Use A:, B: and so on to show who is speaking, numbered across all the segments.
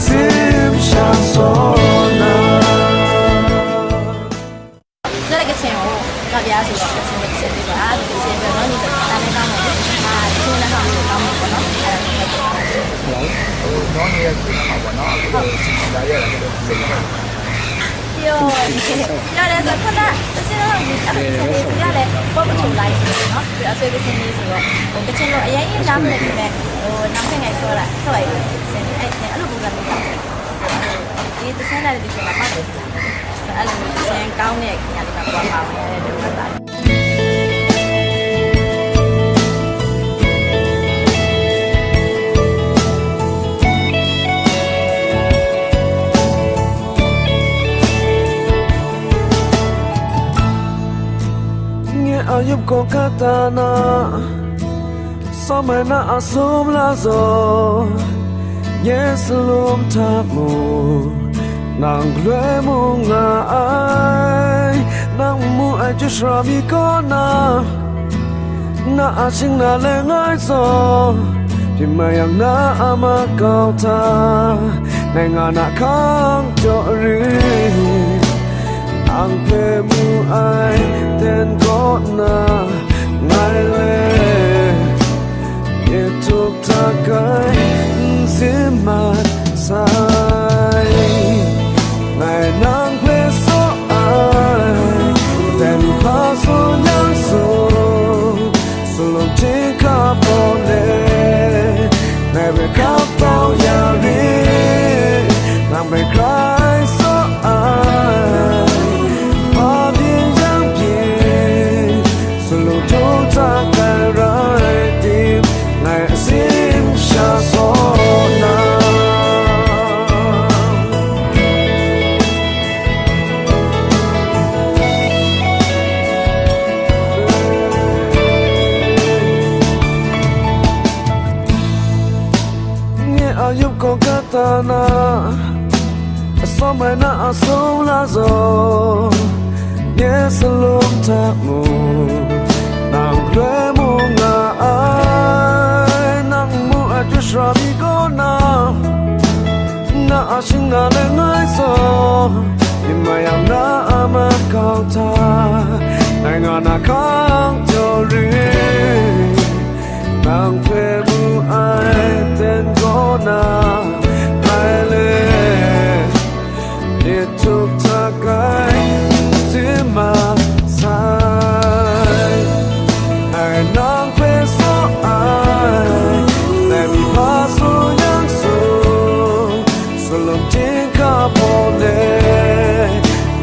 A: sim shasona
B: 这个钱我那边是说钱对吧？这个钱对，然后你大概当我现在上面当我呢，nói
C: nghe thì nó học và nó đã vậy là cái được gì
B: 哟，要来这看到，这些人你要来，我不出来喏，主要是个生意是个，我个钱咯，哎呀，一拿不来的咩，拿不来说了，所以生意哎，生意路不干的，你这现在的地方哪里？အဲ့လိုမျိုးစင်ကောင်းတဲ့ညာတွေကပေါ်ပါဝင်တဲ့ဒုက္ခ
A: ငယ်အယုကောကတာနာសមណាអសុំឡាဇောញេសលំថាមូnàng lue mu ngà ai nàng mu ai cho sa mi con na sinh na lệ ngài gió thì mày ang na ama cao ta này ngà na khang cho ri nàng về mu ai tên con ngài lệ nhẹ thuộc ta cái sim mặt sai ngày nắng quê số ai tên pa số nhang số số lòng trên khắp phố lệ ngày về khắp bao nhà đi nàng về cry số ai pa biên giang biên số lòng thâu ta cái rơi tim ngày sim xa số na ayup ko katana asomai na asom lazo yes alum ta mu nang kre mu nga ai nang mu ajusra mi ko na asing na le ngai so imayam na ama kau ta nang ana kang jori nàng về mu ai tên có na ai lên để thuộc ta cái dưới mà sai ai nàng về số ai để bị phá số nhang số lòng trên khắp phố lệ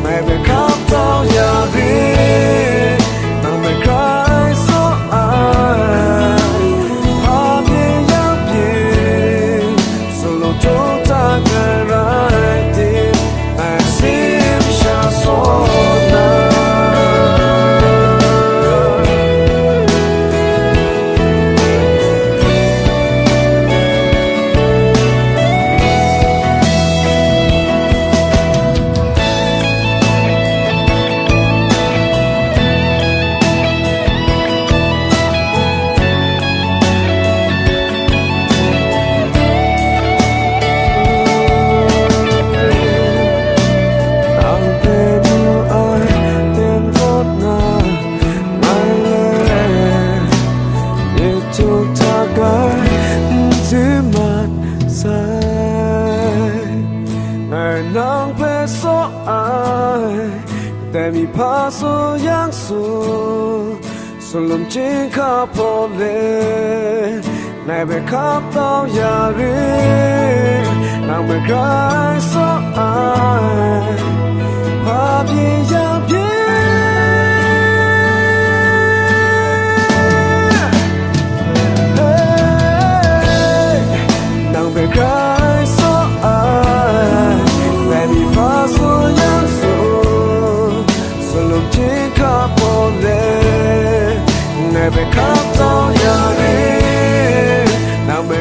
A: mày về khắp bao nhà đi nàng về cry số ai nàng về số ai để mi phá số yang số số lùm trên khắp phố lệ này về khắp bao nhà đi nàng về cry số ai phá biên giang biên nàng về cry số ai để mi phá số yang số lùm trên khắp phố lệ này về khắp bao nhà đi nàng về